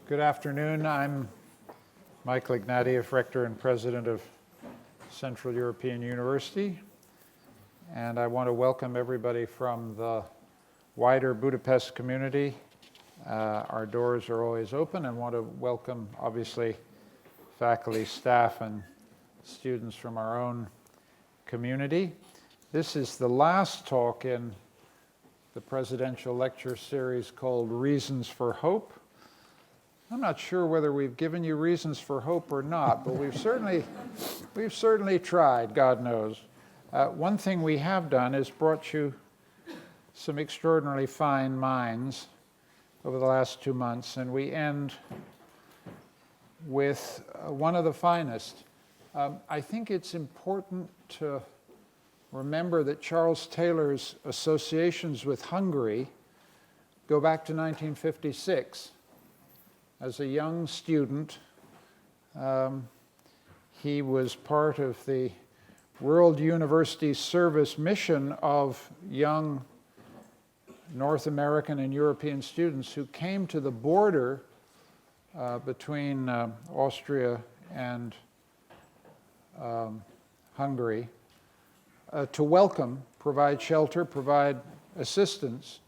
Good afternoon. I'm Michael Ignatieff, Rector and President of Central European University. And I want to welcome everybody from the wider Budapest community. Our doors are always open, and want to welcome, obviously, faculty, staff, and students from our own community. This is the last talk in the presidential lecture series called Reasons for Hope. I'm not sure whether we've given you reasons for hope or not, but we've certainly tried, God knows. One thing we have done is brought you some extraordinarily fine minds over the last 2 months, and we end with one of the finest. I think it's important to remember that Charles Taylor's associations with Hungary go back to 1956. As a young student, he was part of the World University Service mission of young North American and European students who came to the border between Austria and Hungary to welcome, provide shelter, provide assistance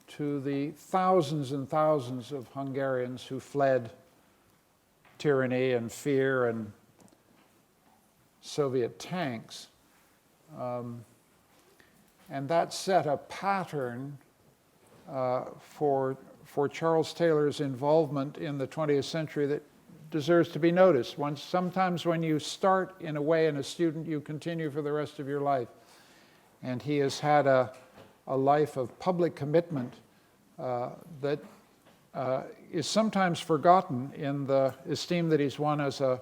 to the thousands and thousands of Hungarians who fled tyranny and fear and Soviet tanks. And that set a pattern for Charles Taylor's involvement in the 20th century that deserves to be noticed. Sometimes when you start in a way in a student, you continue for the rest of your life. And he has had a life of public commitment that is sometimes forgotten in the esteem that he's won as a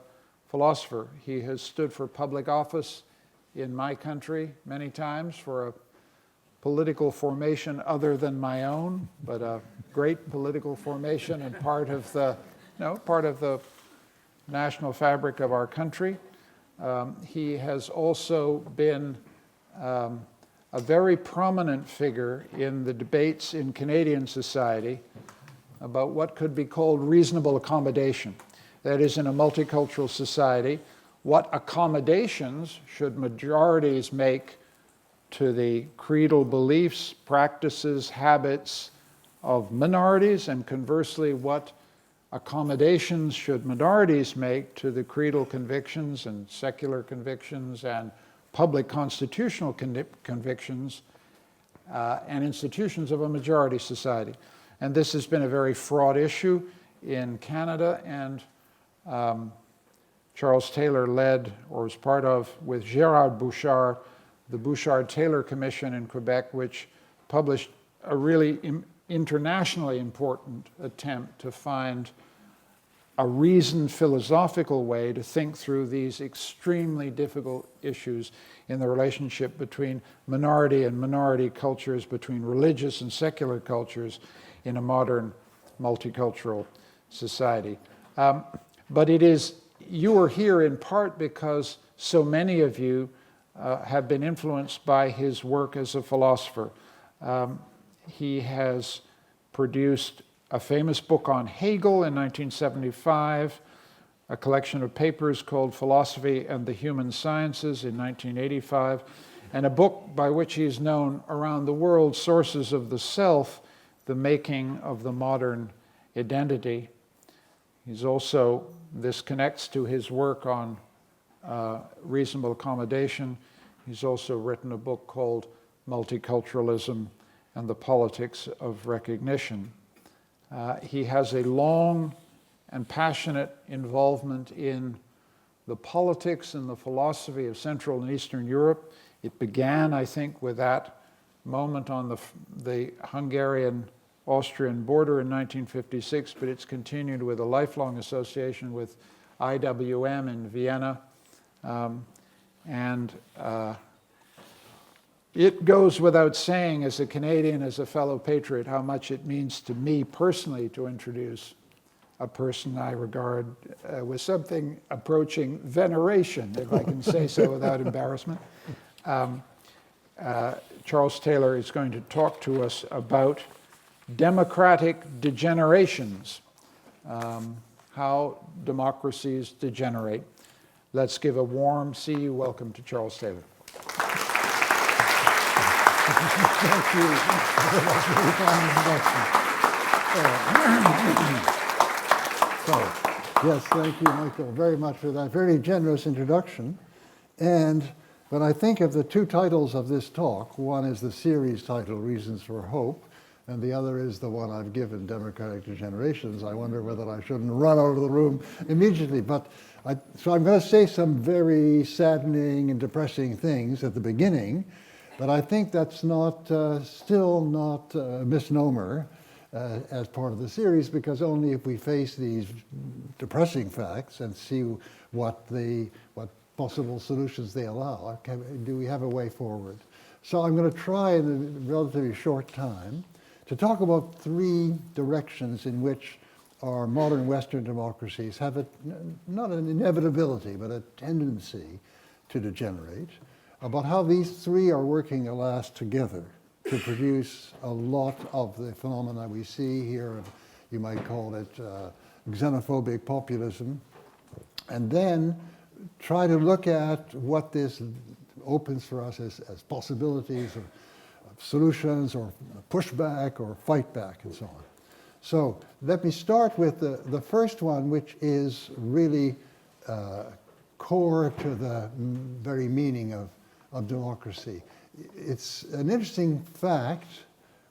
philosopher. He has stood for public office in my country many times for a political formation other than my own, but a great political formation and part of the national fabric of our country. He has also been a very prominent figure in the debates in Canadian society about what could be called reasonable accommodation. That is, in a multicultural society, what accommodations should majorities make to the creedal beliefs, practices, habits of minorities, and conversely, what accommodations should minorities make to the creedal convictions and secular convictions and public constitutional convictions and institutions of a majority society. And this has been a very fraught issue in Canada, and Charles Taylor led, or was part of, with Gérard Bouchard, the Bouchard-Taylor Commission in Quebec, which published a really internationally important attempt to find a reasoned philosophical way to think through these extremely difficult issues in the relationship between minority and minority cultures, between religious and secular cultures in a modern multicultural society. But you are here in part because so many of you have been influenced by his work as a philosopher. He has produced a famous book on Hegel in 1975, a collection of papers called Philosophy and the Human Sciences in 1985, and a book by which he is known around the world, Sources of the Self, the Making of the Modern Identity. This connects to his work on reasonable accommodation. He's also written a book called Multiculturalism and the Politics of Recognition. He has a long and passionate involvement in the politics and the philosophy of Central and Eastern Europe. It began, I think, with that moment on the Hungarian-Austrian border in 1956, but it's continued with a lifelong association with IWM in Vienna. It goes without saying, as a Canadian, as a fellow patriot, how much it means to me personally to introduce a person I regard with something approaching veneration, if I can say so without embarrassment. Charles Taylor is going to talk to us about democratic degenerations, How Democracies Degenerate. Let's give a warm CU welcome to Charles Taylor. Thank you. That's a very kind introduction. Yes, thank you, Michael, very much for that very generous introduction. And when I think of the two titles of this talk, one is the series title, Reasons for Hope, and the other is the one I've given, Democratic Degenerations. I wonder whether I shouldn't run out of the room immediately. So I'm going to say some very saddening and depressing things at the beginning, but I think that's still not a misnomer as part of the series, because only if we face these depressing facts and see what possible solutions they allow do we have a way forward. So I'm going to try in a relatively short time to talk about three directions in which our modern Western democracies have not an inevitability, but a tendency to degenerate, about how these three are working at last together to produce a lot of the phenomena we see here. You might call it xenophobic populism, and then try to look at what this opens for us as possibilities of solutions or pushback or fight back and so on. So let me start with the first one, which is really core to the very meaning of democracy. It's an interesting fact.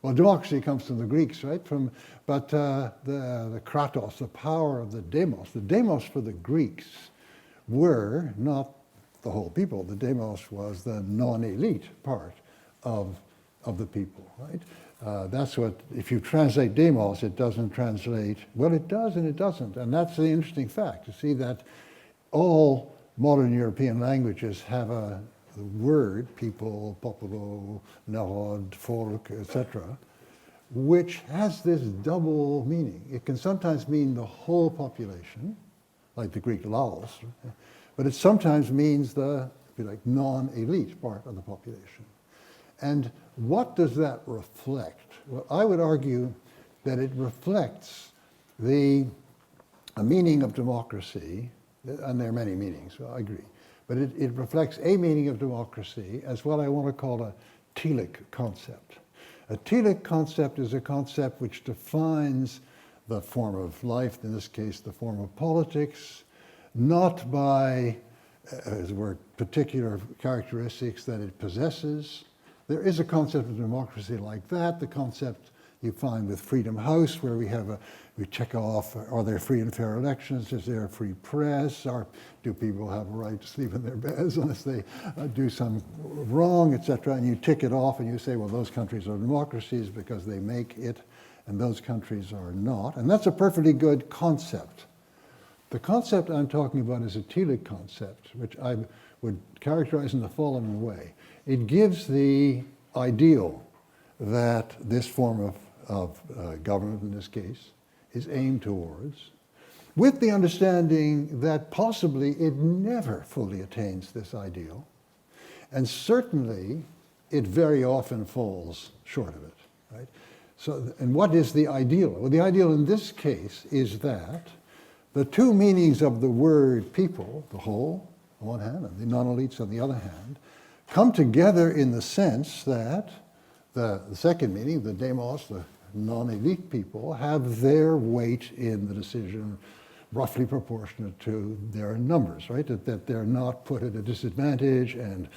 Well, democracy comes from the Greeks, right? But the kratos, the power of the demos for the Greeks were not the whole people. The demos was the non-elite part of the people, right? That's what, if you translate demos, it doesn't translate, well, it does and it doesn't. And that's the interesting fact, to see that all modern European languages have a word, people, populo, narod, folk, etc., which has this double meaning. It can sometimes mean the whole population, like the Greek laos, but it sometimes means the, if you like, non-elite part of the population. And what does that reflect? Well, I would argue that it reflects a meaning of democracy, and there are many meanings, I agree, but it reflects a meaning of democracy as what I want to call a telic concept. A telic concept is a concept which defines the form of life, in this case the form of politics, not by, as it were, particular characteristics that it possesses. There is a concept of democracy like that, the concept you find with Freedom House, where we check off, are there free and fair elections? Is there a free press? Do people have a right to sleep in their beds unless they do some wrong, etc.? And you tick it off and you say, well, those countries are democracies because they make it, and those countries are not. And that's a perfectly good concept. The concept I'm talking about is a telic concept, which I would characterize in the following way. It gives the ideal that this form of government, in this case, is aimed towards, with the understanding that possibly it never fully attains this ideal, and certainly it very often falls short of it, right? So, and what is the ideal? Well, the ideal in this case is that the two meanings of the word people, the whole on one hand, and the non-elites on the other hand, come together in the sense that the second meaning, the demos, the non-elite people, have their weight in the decision roughly proportionate to their numbers, right? That they're not put at a disadvantage and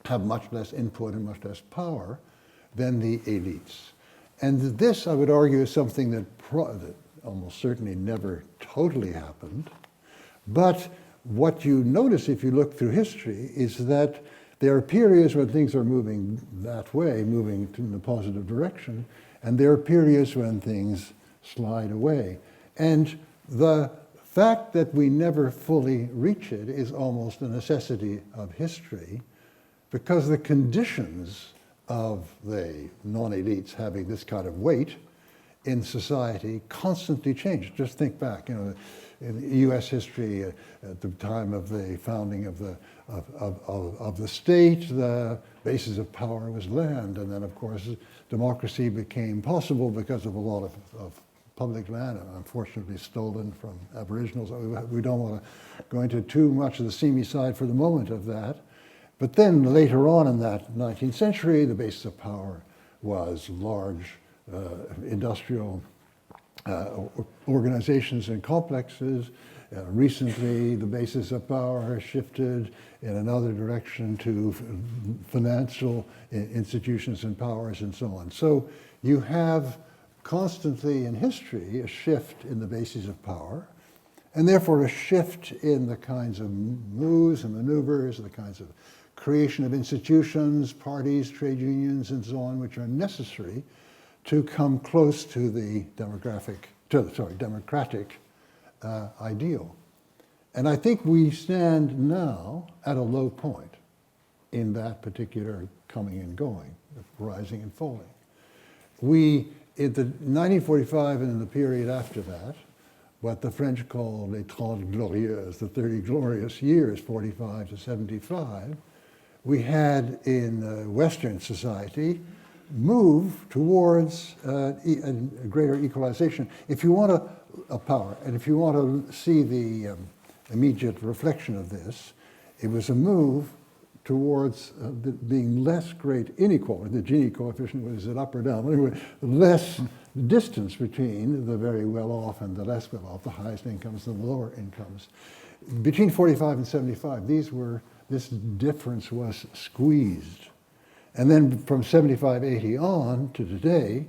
have much less input and much less power than the elites. And this, I would argue, is something that almost certainly never totally happened. But what you notice if you look through history is that there are periods when things are moving that way, moving in the positive direction, and there are periods when things slide away. And the fact that we never fully reach it is almost a necessity of history, because the conditions of the non-elites having this kind of weight in society constantly change. Just think back, in U.S. history, at the time of the founding of the state, the basis of power was land, and then of course democracy became possible because of a lot of public land, unfortunately stolen from Aboriginals. We don't want to go into too much of the seamy side for the moment of that. But then later on in that 19th century, the basis of power was large industrial organizations and complexes. Recently, the basis of power has shifted in another direction to financial institutions and powers and so on. So you have constantly in history a shift in the basis of power, and therefore a shift in the kinds of moves and maneuvers, the kinds of creation of institutions, parties, trade unions, and so on, which are necessary to come close to the democratic ideal. And I think we stand now at a low point in that particular coming and going, rising and falling. We, in the 1945 and in the period after that, what the French call les 30 glorieuses, the 30 glorious years, 45 to 75, we had in Western society move towards a greater equalization. If you want a power, and if you want to see the immediate reflection of this, it was a move towards being less great inequality. The Gini coefficient was it up or down? Anyway, less distance between the very well-off and the less well-off, the highest incomes and the lower incomes. Between 45 and 75, this difference was squeezed. And then from 75, 80 on to today,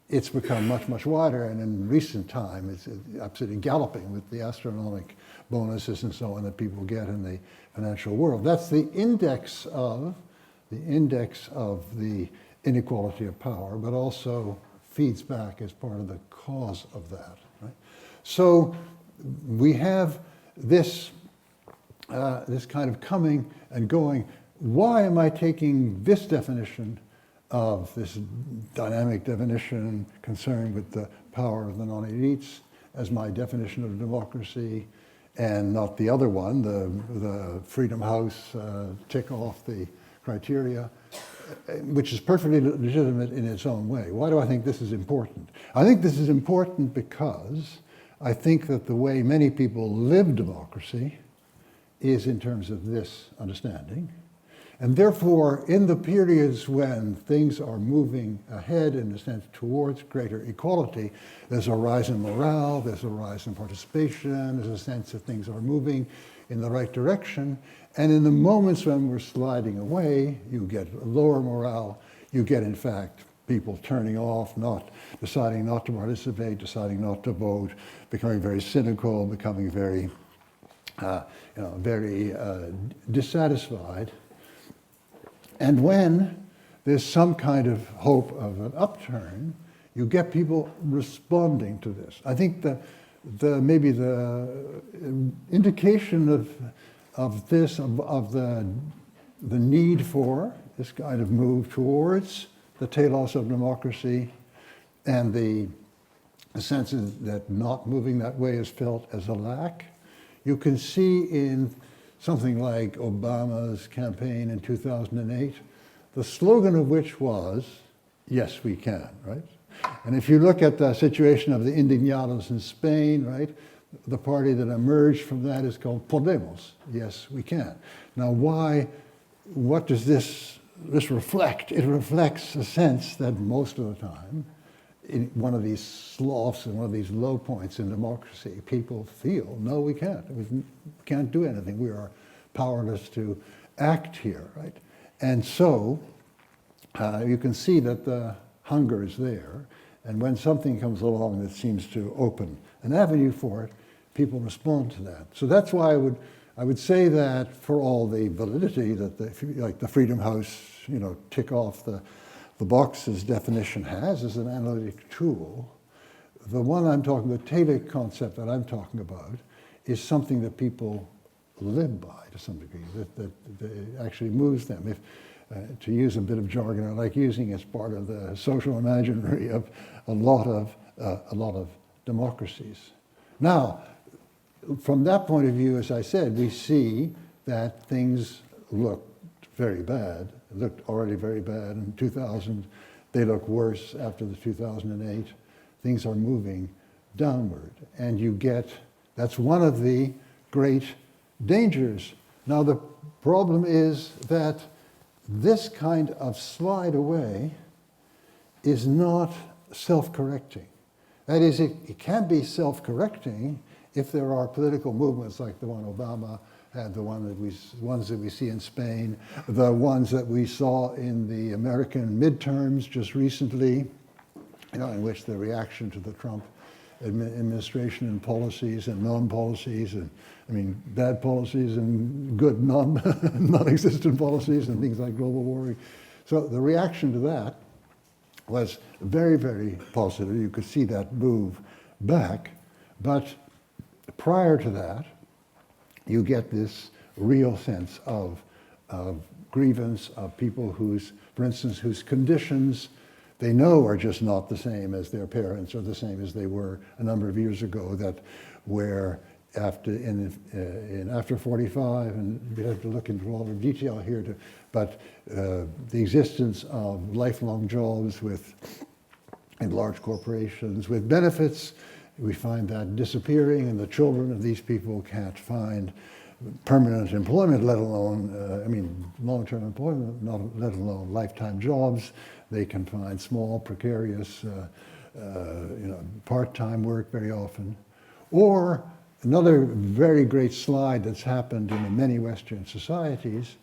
it's become much, much wider. And in recent time, it's absolutely galloping with the astronomical bonuses and so on that people get in the financial world. That's the index of the inequality of power, but also feeds back as part of the cause of that. Right? So we have this kind of coming and going. Why am I taking this definition of this dynamic definition concerned with the power of the non-elites as my definition of democracy, and not the other one, the Freedom House tick off the criteria, which is perfectly legitimate in its own way? Why do I think this is important? I think this is important because I think that the way many people live democracy is in terms of this understanding. And therefore, in the periods when things are moving ahead, in a sense, towards greater equality, there's a rise in morale, there's a rise in participation, there's a sense that things are moving in the right direction. And in the moments when we're sliding away, you get lower morale, you get, in fact, people turning off, deciding not to participate, deciding not to vote, becoming very cynical, becoming very, dissatisfied. And when there's some kind of hope of an upturn, you get people responding to this. I think maybe the indication of the need for this kind of move towards the telos of democracy, and the sense that not moving that way is felt as a lack, you can see in something like Obama's campaign in 2008, the slogan of which was, "Yes, we can," right? And if you look at the situation of the Indignados in Spain, right, the party that emerged from that is called Podemos, "Yes, we can." Now what does this reflect? It reflects a sense that most of the time, in one of these sloughs and one of these low points in democracy, people feel, no, we can't. We can't do anything. We are powerless to act here, right? And so you can see that the hunger is there. And when something comes along that seems to open an avenue for it, people respond to that. So that's why I would say that for all the validity that the Freedom House, tick off the boxes definition has as an analytic tool, the one I'm talking about, the Taylor concept that I'm talking about, is something that people live by to some degree, that actually moves them. If, to use a bit of jargon I like using, as part of the social imaginary of a lot of democracies. Now, from that point of view, as I said, we see that things look very bad. It looked already very bad in 2000. They look worse after the 2008. Things are moving downward. And you get, that's one of the great dangers. Now the problem is that this kind of slide away is not self-correcting. That is, it can be self-correcting if there are political movements like the one Obama had, the ones that we see in Spain, the ones that we saw in the American midterms just recently, in which the reaction to the Trump administration and policies and non-policies, and bad policies and good non-existent policies and things like global warming. So the reaction to that was very, very positive. You could see that move back. But prior to that, you get this real sense of grievance of people whose, for instance, whose conditions they know are just not the same as their parents or the same as they were a number of years ago, that where after 45, and we have to look into all the detail here, but the existence of lifelong jobs in large corporations with benefits, we find that disappearing, and the children of these people can't find permanent employment, let alone, long-term employment, let alone lifetime jobs. They can find small, precarious, part-time work very often. Or another very great slide that's happened in many Western societies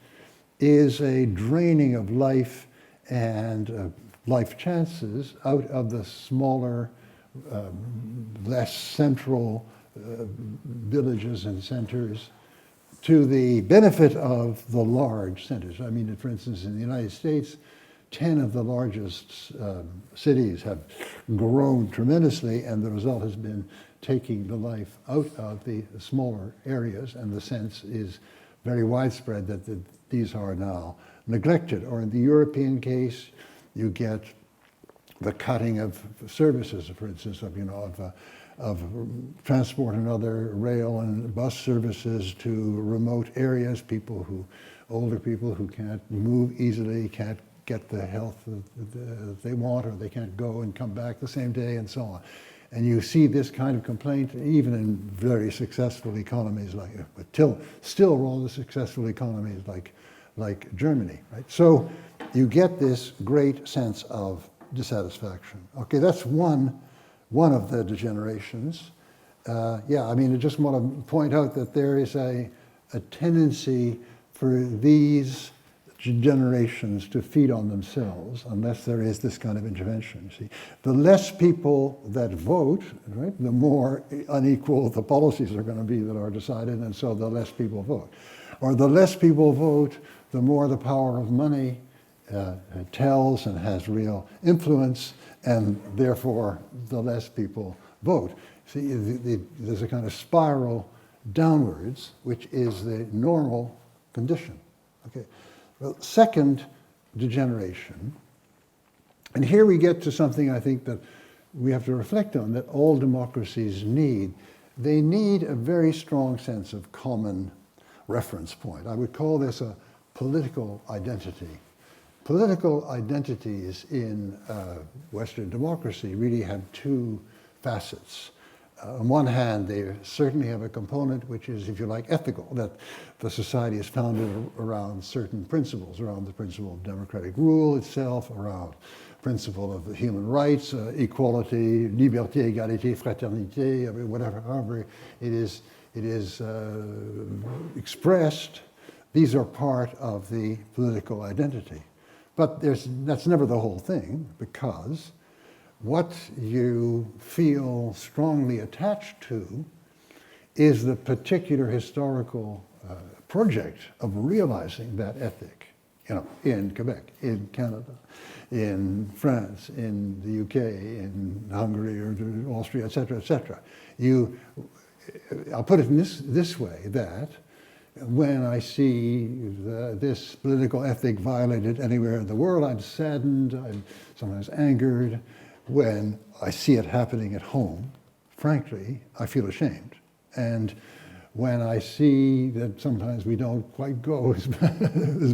is a draining of life and life chances out of the smaller, less central villages and centers to the benefit of the large centers. For instance, in the United States, 10 of the largest cities have grown tremendously, and the result has been taking the life out of the smaller areas, and the sense is very widespread that these are now neglected. Or in the European case, you get the cutting of services, for instance, of transport and other rail and bus services to remote areas, older people who can't move easily, can't get the health that they want, or they can't go and come back the same day, and so on. And you see this kind of complaint even in very successful economies still rather successful economies like Germany, right? So you get this great sense of dissatisfaction. Okay, that's one of the degenerations. I just want to point out that there is a tendency for these generations to feed on themselves unless there is this kind of intervention. See, the less people that vote, right, the more unequal the policies are going to be that are decided, and so the less people vote. Or the less people vote, the more the power of money tells and has real influence, and therefore the less people vote. See, there's a kind of spiral downwards, which is the normal condition. Okay. Well, second degeneration, and here we get to something I think that we have to reflect on, that all democracies need. They need a very strong sense of common reference point. I would call this a political identity. Political identities in Western democracy really have two facets. On one hand, they certainly have a component which is, if you like, ethical, that the society is founded around certain principles, around the principle of democratic rule itself, around principle of human rights, equality, liberté, égalité, fraternité, however it is expressed. These are part of the political identity. But that's never the whole thing, because what you feel strongly attached to is the particular historical project of realizing that ethic, in Quebec, in Canada, in France, in the UK, in Hungary or Austria, etc., etc. I'll put it in this way, that when I see this political ethic violated anywhere in the world, I'm saddened, I'm sometimes angered. When I see it happening at home, frankly, I feel ashamed. And when I see that sometimes we don't quite go as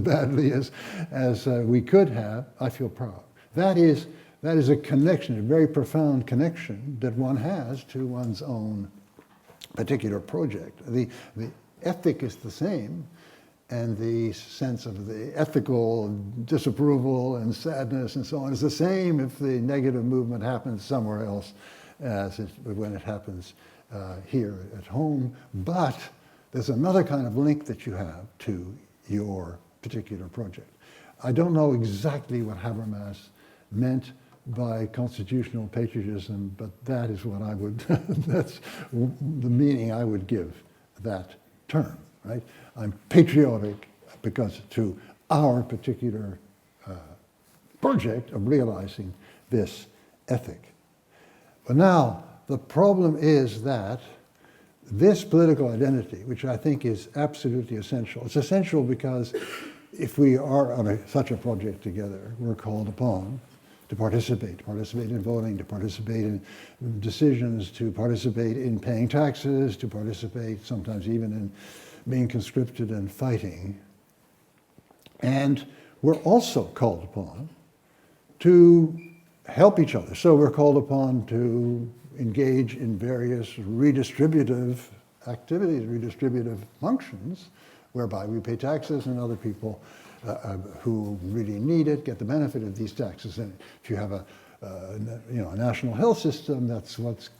badly as we could have, I feel proud. That is That is a connection, a very profound connection that one has to one's own particular project. The ethic is the same, and the sense of the ethical disapproval and sadness and so on is the same if the negative movement happens somewhere else as when it happens here at home. But there's another kind of link that you have to your particular project. I don't know exactly what Habermas meant by constitutional patriotism, but that is what I would, that's the meaning I would give that term, right? I'm patriotic because to our particular project of realizing this ethic. But now, the problem is that this political identity, which I think is absolutely essential, it's essential because if we are on such a project together, we're called upon to participate in voting, to participate in decisions, to participate in paying taxes, to participate sometimes even in being conscripted and fighting. And we're also called upon to help each other. So we're called upon to engage in various redistributive activities, redistributive functions, whereby we pay taxes and other people who really need it get the benefit of these taxes. And if you have a national health system, that's what's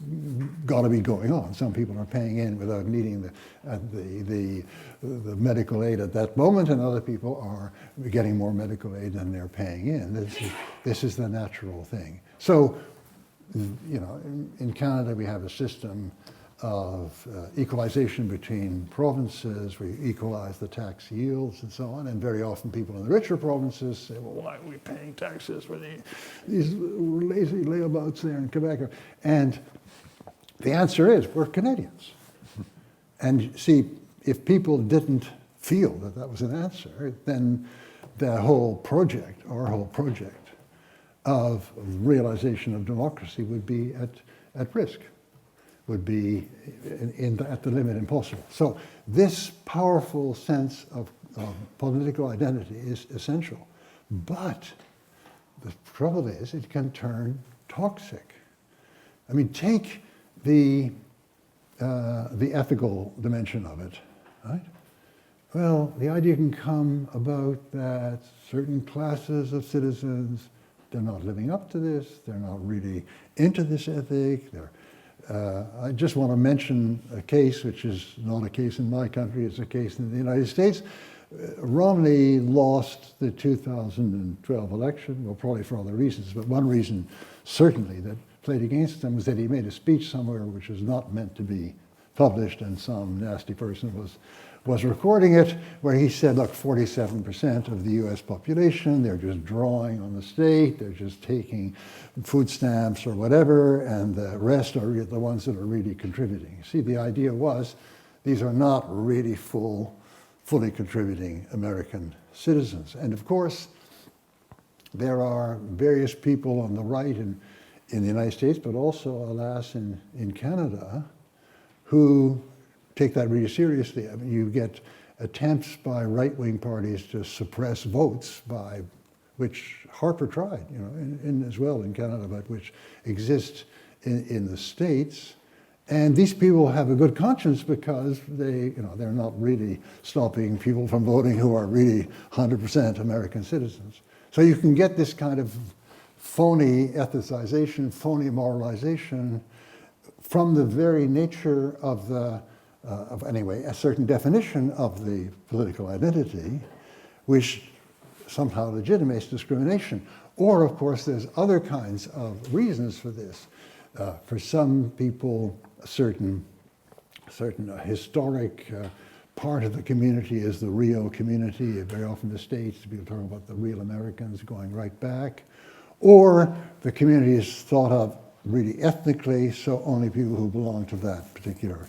got to be going on. Some people are paying in without needing the medical aid at that moment, and other people are getting more medical aid than they're paying in. This is the natural thing. So, in Canada we have a system of equalization between provinces. We equalize the tax yields and so on, and very often people in the richer provinces say, well, why are we paying taxes for these lazy layabouts there in Quebec? And the answer is, we're Canadians. And see, if people didn't feel that that was an answer, then the whole project, our whole project of realization of democracy would be at risk, would be at the limit impossible. So this powerful sense of political identity is essential. But the trouble is it can turn toxic. I mean, take the ethical dimension of it, right? Well, the idea can come about that certain classes of citizens, they're not living up to this, they're not really into this ethic, I just want to mention a case which is not a case in my country, it's a case in the United States. Romney lost the 2012 election, well, probably for other reasons, but one reason certainly that played against him was that he made a speech somewhere which was not meant to be published, and some nasty person was recording it, where he said, look, 47% of the US population, they're just drawing on the state, they're just taking food stamps or whatever, and the rest are the ones that are really contributing. See, the idea was, these are not really fully contributing American citizens. And of course, there are various people on the right in the United States, but also, alas, in Canada, who take that really seriously. I mean, you get attempts by right-wing parties to suppress votes, by which Harper tried, as well in Canada, but which exist in the States. And these people have a good conscience because they're not really stopping people from voting who are really 100% American citizens. So you can get this kind of phony ethicization, phony moralization from the very nature of a certain definition of the political identity, which somehow legitimates discrimination. Or, of course, there's other kinds of reasons for this. For some people, a certain historic part of the community is the Rio community. Very often the States, people talk about the real Americans going right back. Or the community is thought of really ethnically, so only people who belong to that particular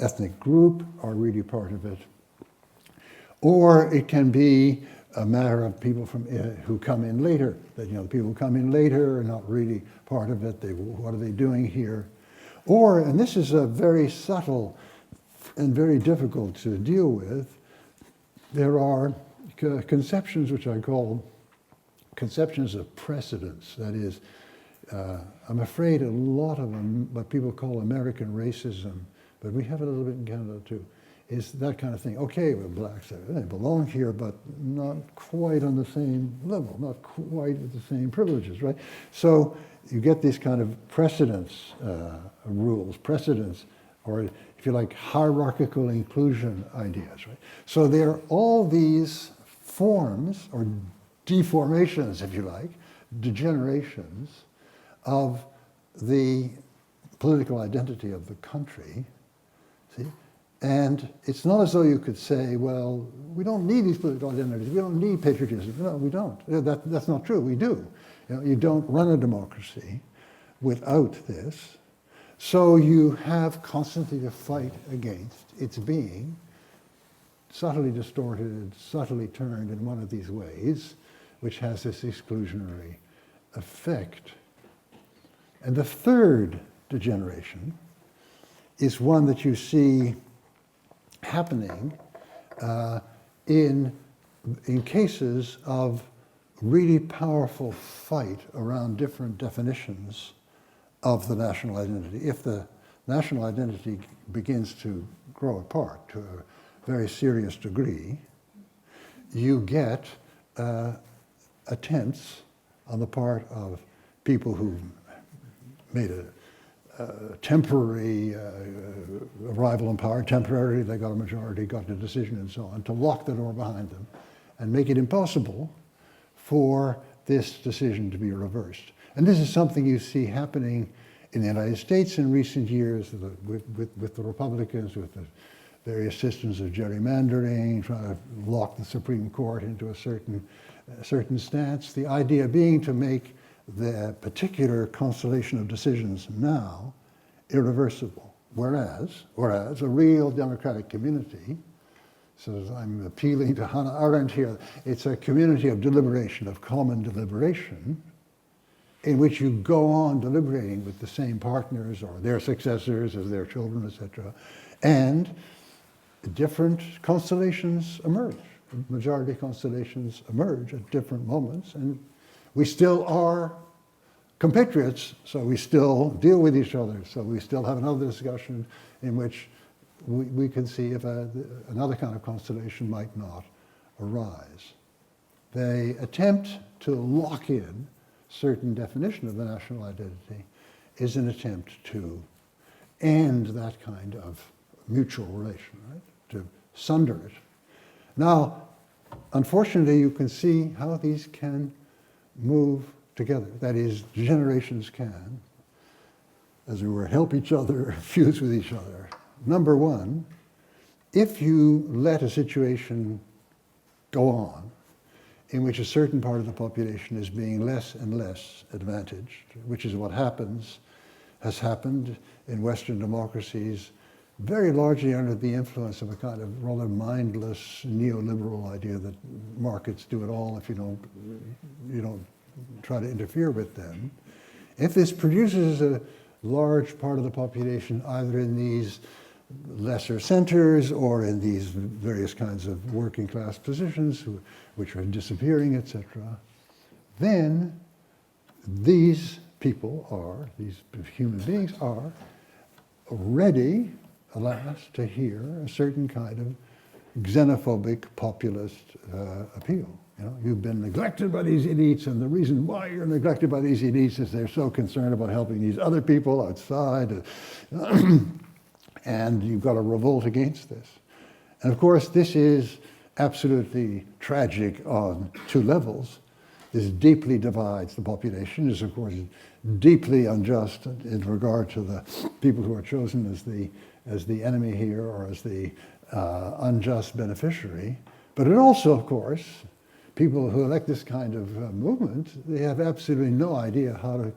ethnic group are really part of it. Or it can be a matter of people who come in later, that the people who come in later are not really part of it. What are they doing here? Or, and this is a very subtle and very difficult to deal with, there are conceptions which I call conceptions of precedence. That is, I'm afraid a lot of what people call American racism, but we have it a little bit in Canada too, is that kind of thing. Okay, well, blacks, they belong here, but not quite on the same level, not quite with the same privileges, right? So you get these kind of precedence rules, precedence, or if you like, hierarchical inclusion ideas, right? So there are all these forms, or deformations, if you like, degenerations of the political identity of the country, see? And it's not as though you could say, well, we don't need these political identities, we don't need patriotism. No, we don't. That's not true, we do. You don't run a democracy without this. So you have constantly to fight against its being subtly distorted, subtly turned in one of these ways, which has this exclusionary effect. And the third degeneration is one that you see happening in cases of really powerful fight around different definitions of the national identity. If the national identity begins to grow apart to a very serious degree, you get attempts on the part of people who made a temporary arrival in power, temporarily they got a majority, got a decision and so on, to lock the door behind them and make it impossible for this decision to be reversed. And this is something you see happening in the United States in recent years with the Republicans, with the various systems of gerrymandering, trying to lock the Supreme Court into a certain stance. The idea being to make the particular constellation of decisions now irreversible, whereas a real democratic community, so I'm appealing to Hannah Arendt here, it's a community of deliberation, of common deliberation, in which you go on deliberating with the same partners or their successors as their children, etc., and different constellations emerge. Majority constellations emerge at different moments, and we still are compatriots, so we still deal with each other, so we still have another discussion in which we can see if another kind of constellation might not arise. They attempt to lock in certain definition of the national identity is an attempt to end that kind of mutual relation, right? To sunder it. Now, unfortunately, you can see how these can move together. That is, generations can, as it were, help each other, fuse with each other. Number one, if you let a situation go on in which a certain part of the population is being less and less advantaged, which is what has happened in Western democracies, very largely under the influence of a kind of rather mindless neoliberal idea that markets do it all if you don't try to interfere with them. If this produces a large part of the population either in these lesser centers or in these various kinds of working class positions which are disappearing, etc., then these human beings are ready, alas, to hear a certain kind of xenophobic populist appeal. You've been neglected by these elites, and the reason why you're neglected by these elites is they're so concerned about helping these other people outside, and you've got to revolt against this. And of course, this is absolutely tragic on two levels. This deeply divides the population. It's of course deeply unjust in regard to the people who are chosen as the enemy here or as the unjust beneficiary. But it also, of course, people who elect this kind of movement, they have absolutely no idea how to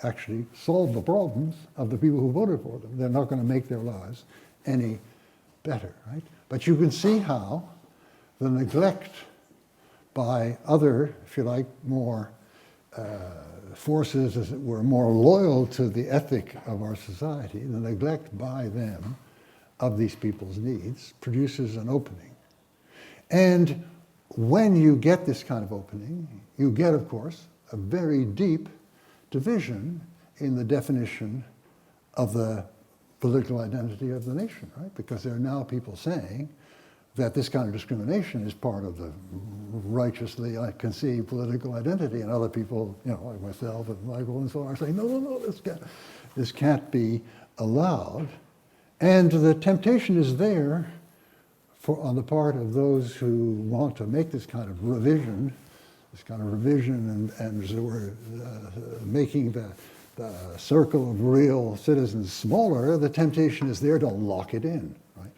actually solve the problems of the people who voted for them. They're not going to make their lives any better, right? But you can see how the neglect by other, if you like, more forces, as it were, more loyal to the ethic of our society, the neglect by them of these people's needs produces an opening. And when you get this kind of opening, you get, of course, a very deep division in the definition of the political identity of the nation, right? Because there are now people saying that this kind of discrimination is part of the righteously conceived political identity, and other people, you know, like myself and Michael and so on, are saying, no, this can't be allowed. And the temptation is there on the part of those who want to make this kind of revision, and as it were, making the circle of real citizens smaller. The temptation is there to lock it in, right?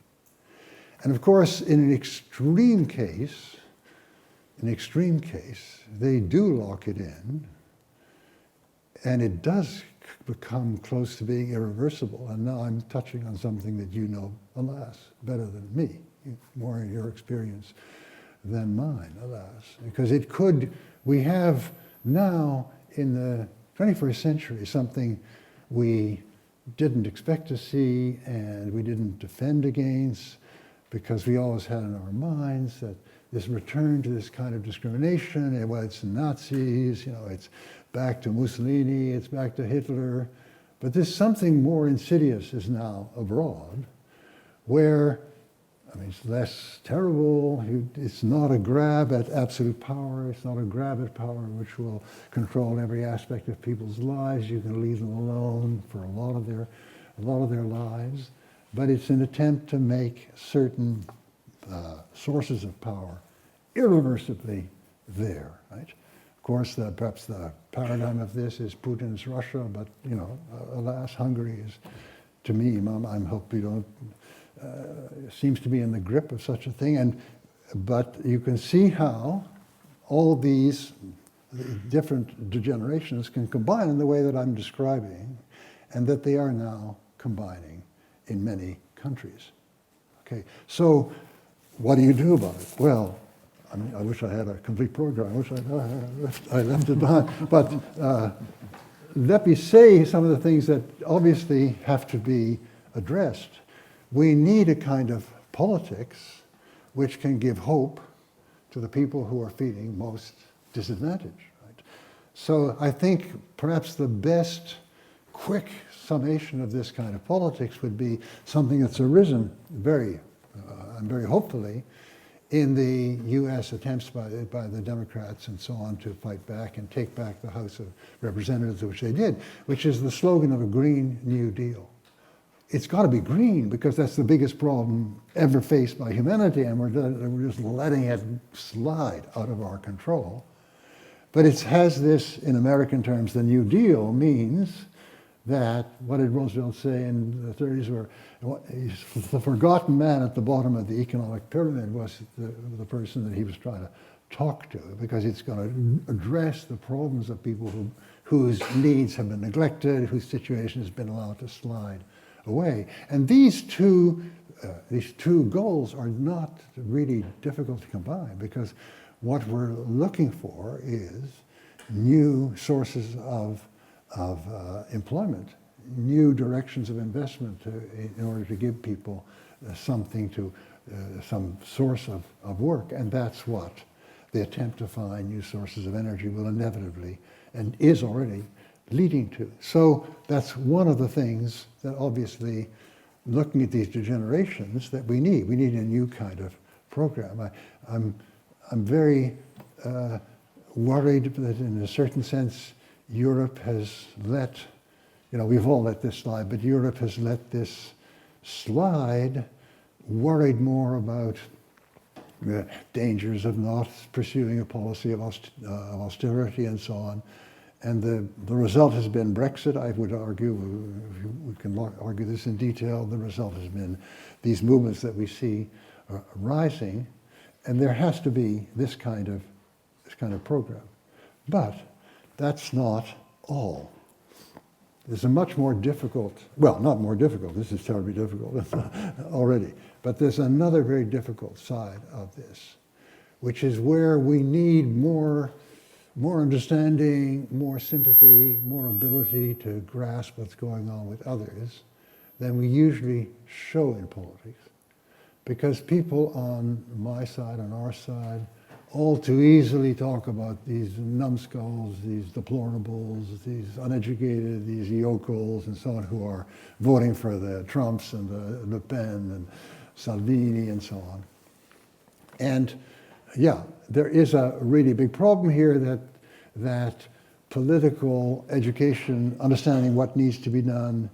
And of course, in an extreme case, they do lock it in, and it does become close to being irreversible. And now I'm touching on something that you know, alas, better than me, more in your experience than mine, alas. Because it could, we have now in the 21st century something we didn't expect to see and we didn't defend against, because we always had in our minds that this return to this kind of discrimination, well, it's Nazis, you know, it's back to Mussolini, it's back to Hitler. But there's something more insidious is now abroad, where, I mean, it's less terrible. It's not a grab at absolute power. It's not a grab at power which will control every aspect of people's lives. You can leave them alone for a lot of their lives. But it's an attempt to make certain sources of power irreversibly there, right? Of course, perhaps the paradigm of this is Putin's Russia, but, you know, alas, Hungary is, to me, I hope you don't, seems to be in the grip of such a thing. But you can see how all these different degenerations can combine in the way that I'm describing, and that they are now combining in many countries. Okay, so what do you do about it? Well, I mean, I wish I had a complete program. I wish I left it behind. But let me say some of the things that obviously have to be addressed. We need a kind of politics which can give hope to the people who are feeling most disadvantaged. Right? So I think perhaps the best quick summation of this kind of politics would be something that's arisen very hopefully in the U.S. attempts by the Democrats and so on to fight back and take back the House of Representatives, which they did, which is the slogan of a Green New Deal. It's got to be green, because that's the biggest problem ever faced by humanity, and we're just letting it slide out of our control. But it has this, in American terms, the New Deal means that, what did Roosevelt say in the 30s, where the forgotten man at the bottom of the economic pyramid was the person that he was trying to talk to, because it's going to address the problems of people whose needs have been neglected, whose situation has been allowed to slide away. And these two goals are not really difficult to combine, because what we're looking for is new sources of employment, new directions of investment in order to give people something to, some source of work. And that's what the attempt to find new sources of energy will inevitably, and is already, leading to. So that's one of the things that obviously, looking at these degenerations, that we need. We need a new kind of program. I'm very worried that in a certain sense, Europe has let, you know, we've all let this slide, but Europe has let this slide, worried more about the dangers of not pursuing a policy of austerity and so on. And the result has been Brexit. I would argue, we can argue this in detail, the result has been these movements that we see rising, and there has to be this kind of program. But that's not all. There's a much more difficult, well, not more difficult, this is terribly difficult already, but there's another very difficult side of this, which is where we need more understanding, more sympathy, more ability to grasp what's going on with others than we usually show in politics. Because people on my side, on our side, all too easily talk about these numbskulls, these deplorables, these uneducated, these yokels and so on who are voting for the Trumps and the Le Pen and Salvini and so on. And yeah, there is a really big problem here that political education, understanding what needs to be done,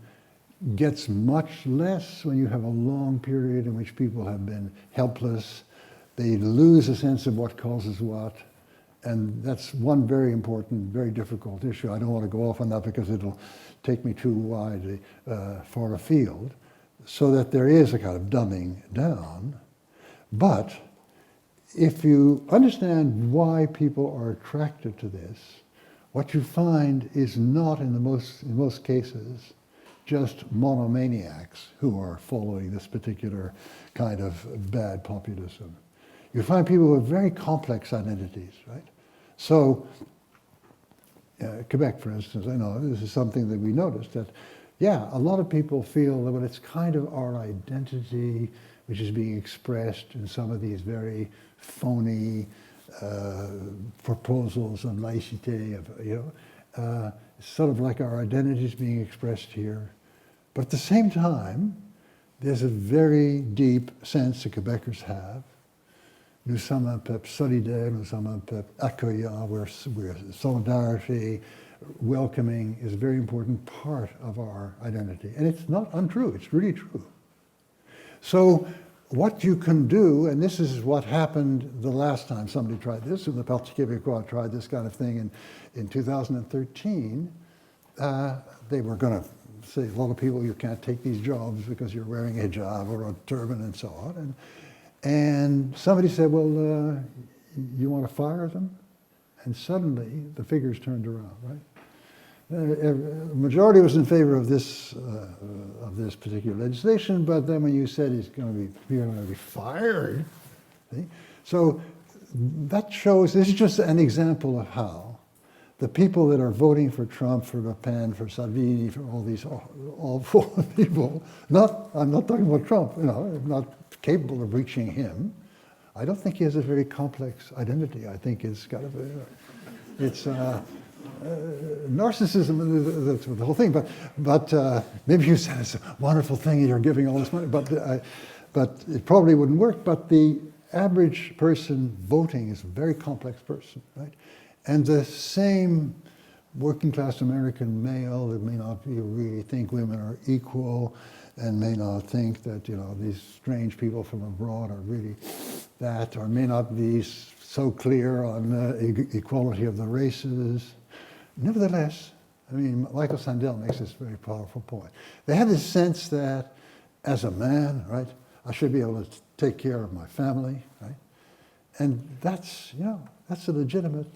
gets much less when you have a long period in which people have been helpless. They lose a sense of what causes what, and that's one very important, very difficult issue. I don't want to go off on that because it'll take me too widely far afield, so that there is a kind of dumbing down. But if you understand why people are attracted to this, what you find is not in most cases just monomaniacs who are following this particular kind of bad populism. You find people with very complex identities, right? So, Quebec, for instance, I know this is something that we noticed, that, yeah, a lot of people feel that, well, it's kind of our identity which is being expressed in some of these very phony proposals of laïcité, it's sort of like our identity is being expressed here. But at the same time, there's a very deep sense that Quebecers have. Nous sommes un peuple solidaire, nous sommes un peuple accueillant, where solidarity, welcoming is a very important part of our identity. And it's not untrue, it's really true. So what you can do, and this is what happened the last time somebody tried this, and the Parti Québécois tried this kind of thing in 2013, they were going to say, a lot of people, you can't take these jobs because you're wearing a hijab or a turban and so on. And somebody said, well, you want to fire them? And suddenly the figures turned around, right? The majority was in favor of this particular legislation, but then when you said you're going to be fired, see? So that shows, this is just an example of how the people that are voting for Trump, for Le Pen, for Salvini, for all these awful people, I'm not talking about Trump, not capable of reaching him. I don't think he has a very complex identity. I think it's kind of narcissism, that's the whole thing. But maybe you said it's a wonderful thing and you're giving all this money, but it probably wouldn't work. But the average person voting is a very complex person, right? And the same working class American male that may not really think women are equal and may not think that, these strange people from abroad are really that, or may not be so clear on equality of the races. Nevertheless, Michael Sandel makes this very powerful point. They have this sense that as a man, right, I should be able to take care of my family, right? And that's a legitimate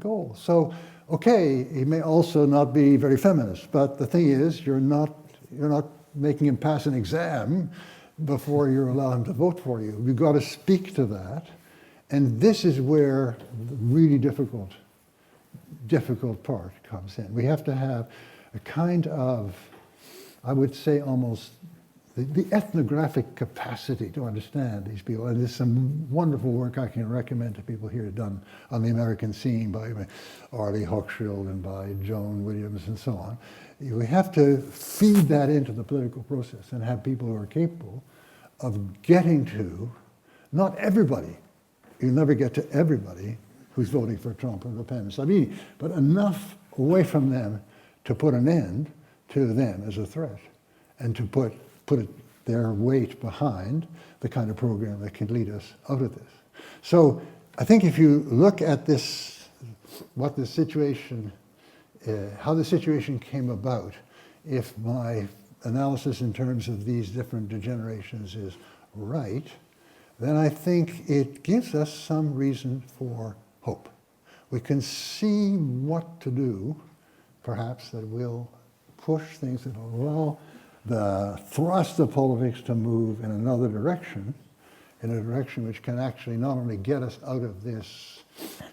goal. So, okay, he may also not be very feminist, but the thing is, you're not making him pass an exam before you're allowed him to vote for you. You've got to speak to that, and this is where the really difficult part comes in. We have to have a kind of, I would say, almost the ethnographic capacity to understand these people. And there's some wonderful work I can recommend to people here done on the American scene by Arlie Hochschild and by Joan Williams and so on. We have to feed that into the political process and have people who are capable of getting to, not everybody, you'll never get to everybody who's voting for Trump or Le Pen and Salvini, but enough away from them to put an end to them as a threat and to put their weight behind the kind of program that can lead us out of this. So I think if you look at this, what the situation, how the situation came about, if my analysis in terms of these different degenerations is right, then I think it gives us some reason for hope. We can see what to do, perhaps, that will push things that will allow the thrust of politics to move in another direction, in a direction which can actually not only get us out of this,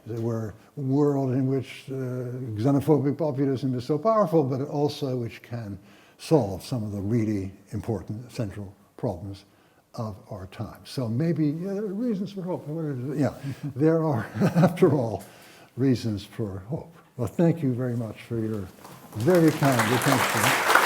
as it were, world in which xenophobic populism is so powerful, but also which can solve some of the really important central problems of our time. So maybe reasons for hope. Yeah, there are, after all, reasons for hope. Well, thank you very much for your very kind attention.